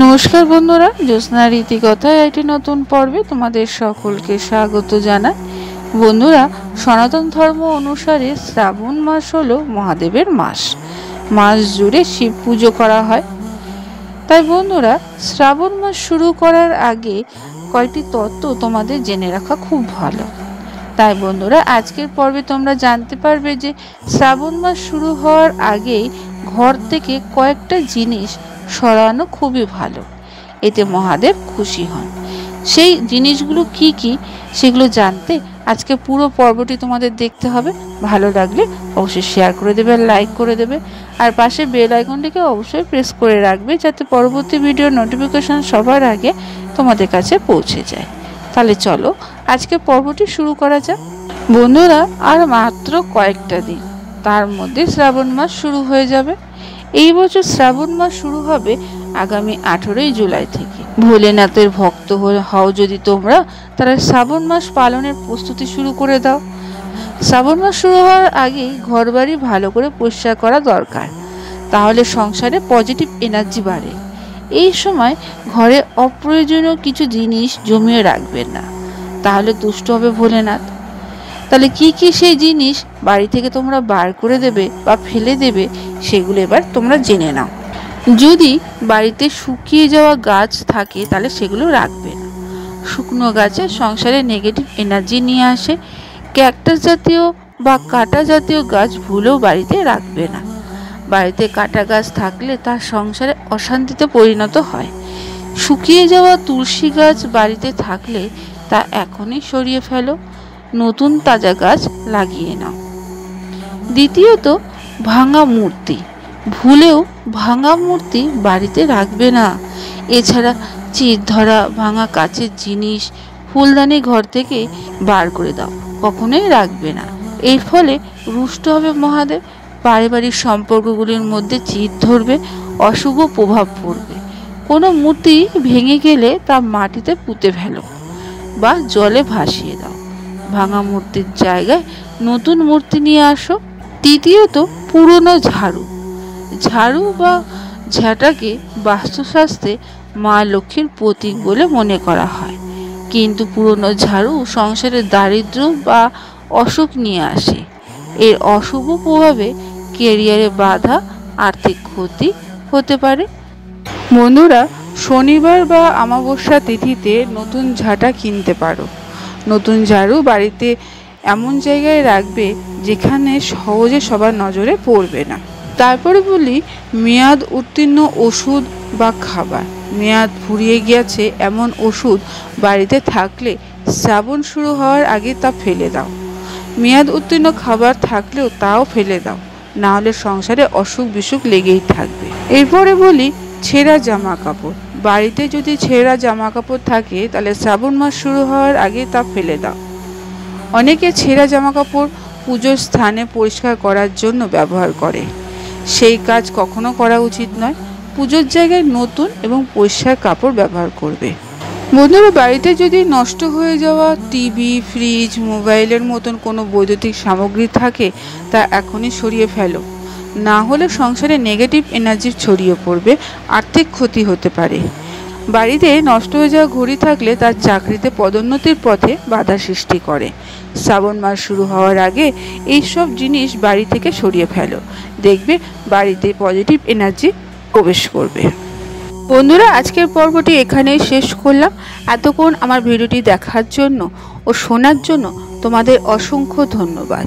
নমস্কার বন্ধুরা, জ্যোৎস্না রীতিকথায় একটি নতুন পর্বে তোমাদের সকলকে স্বাগত জানাই। বন্ধুরা, সনাতন ধর্ম অনুসারে শ্রাবণ মাস হলো মহাদেবের মাস জুড়ে শিব পুজো করা হয়। তাই বন্ধুরা, শ্রাবণ মাস শুরু করার আগে কয়েকটি তত্ত্ব তোমাদের জেনে রাখা খুব ভালো। তাই বন্ধুরা, আজকের পর্বে তোমরা জানতে পারবে যে শ্রাবণ মাস শুরু হওয়ার আগেই ঘর থেকে কয়েকটা জিনিস সরানো খুবই ভালো, এতে মহাদেব খুশি হন। সেই জিনিসগুলো কি কি সেগুলো জানতে আজকে পুরো পর্বটি তোমাদের দেখতে হবে। ভালো লাগলে অবশ্যই শেয়ার করে দেবে, লাইক করে দেবে, আর পাশে বেল আইকনটিকে অবশ্যই প্রেস করে রাখবে যাতে পরবর্তী ভিডিওর নোটিফিকেশন সবার আগে তোমাদের কাছে পৌঁছে যায়। তাহলে চলো আজকে পর্বটি শুরু করা যাক। বন্ধুরা, আর মাত্র কয়েকটা দিন, তার মধ্যে শ্রাবণ মাস শুরু হয়ে যাবে। এই বছর শ্রাবণ মাস শুরু হবে আগামী 18ই জুলাই থেকে। ভোলেনাথের ভক্ত হও যদি তোমরা, তারা শ্রাবণ মাস পালনের প্রস্তুতি শুরু করে দাও। শ্রাবণ মাস শুরু হওয়ার আগেই ঘরবাড়ি ভালো করে পরিষ্কার করা দরকার, তাহলে সংসারে পজিটিভ এনার্জি বাড়ে। এই সময় ঘরে অপ্রয়োজনীয় কিছু জিনিস জমিয়ে রাখবেন না, তাহলে দুষ্ট হবে ভোলেনাথ। তাহলে কি কি সেই জিনিস বাড়ি থেকে তোমরা বার করে দেবে বা ফেলে দেবে সেগুলো এবার তোমরা জেনে নাও। যদি বাড়িতে শুকিয়ে যাওয়া গাছ থাকে তাহলে সেগুলো রাখবে না। শুকনো গাছে সংসারে নেগেটিভ এনার্জি নিয়ে আসে। ক্যাকটাস জাতীয় বা কাটা জাতীয় গাছ ভুলেও বাড়িতে রাখবে না। বাড়িতে কাটা গাছ থাকলে তার সংসারে অশান্তিতে পরিণত হয়। শুকিয়ে যাওয়া তুলসী গাছ বাড়িতে থাকলে তা এখনই সরিয়ে ফেলো, নতুন তাজা গাছ লাগিয়ে নাও। দ্বিতীয়ত, ভাঙা মূর্তি, ভুলেও ভাঙা মূর্তি বাড়িতে রাখবে না। এছাড়া চির ধরা ভাঙা কাচের জিনিস, ফুলদানি ঘর থেকে বার করে দাও, কখনোই রাখবে না। এর ফলে রুষ্ট হবে মহাদেব, পারিবারিক সম্পর্কগুলির মধ্যে চির ধরবে, অশুভ প্রভাব পড়বে। কোনো মূর্তি ভেঙে গেলে তা মাটিতে পুঁতে ফেলো বা জলে ভাসিয়ে দাও। ভাঙা মূর্তির জায়গায় নতুন মূর্তি নিয়ে আসো। তৃতীয়ত, পুরনো ঝাড়ু বা ঝাঁটাকে বাস্তুশাস্ত্রে মা লক্ষ্মীর প্রতীক বলে মনে করা হয়, কিন্তু পুরনো ঝাড়ু সংসারে দারিদ্র বা অসুখ নিয়ে আসে। এর অশুভ প্রভাবে ক্যারিয়ারে বাধা, আর্থিক ক্ষতি হতে পারে। বন্ধুরা, শনিবার বা অমাবস্যা তিথিতে নতুন ঝাঁটা কিনতে পারো। নতুন ঝাড়ু বাড়িতে এমন জায়গায় রাখবে যেখানে সহজে সবার নজরে পড়বে না। তারপরে বলি, মেয়াদ উত্তীর্ণ ওষুধ বা খাবার। মেয়াদ ফুরিয়ে গিয়েছে এমন ওষুধ বাড়িতে থাকলে শ্রাবণ শুরু হওয়ার আগে তা ফেলে দাও। মেয়াদ উত্তীর্ণ খাবার থাকলেও তাও ফেলে দাও, না হলে সংসারে অসুখ বিসুখ লেগেই থাকবে। এরপরে বলি, ছেঁড়া জামা কাপড়। বাড়িতে যদি ছেঁড়া জামা কাপড় থাকে তাহলে শ্রাবণ মাস শুরু হওয়ার আগে তা ফেলে দাও। অনেকে ছেঁড়া জামা কাপড় পুজোর স্থানে পরিষ্কার করার জন্য ব্যবহার করে, সেই কাজ কখনো করা উচিত নয়। পুজোর জায়গায় নতুন এবং পরিষ্কার কাপড় ব্যবহার করবে। বন্ধুরা, বাড়িতে যদি নষ্ট হয়ে যাওয়া টিভি, ফ্রিজ, মোবাইলের মতন কোনো বৈদ্যুতিক সামগ্রী থাকে তা এখনই সরিয়ে ফেলো, না হলে সংসারে নেগেটিভ এনার্জি ছড়িয়ে পড়বে, আর্থিক ক্ষতি হতে পারে। বাড়িতে নষ্ট হয়ে যাওয়া ঘড়ি থাকলে তার চাকরিতে পদোন্নতির পথে বাধা সৃষ্টি করে। শ্রাবণ মাস শুরু হওয়ার আগে এইসব জিনিস বাড়ি থেকে সরিয়ে ফেলো, দেখবে বাড়িতে পজিটিভ এনার্জি প্রবেশ করবে। বন্ধুরা, আজকের পর্বটি এখানেই শেষ করলাম। এতক্ষণ আমার ভিডিওটি দেখার জন্য ও শোনার জন্য তোমাদের অসংখ্য ধন্যবাদ।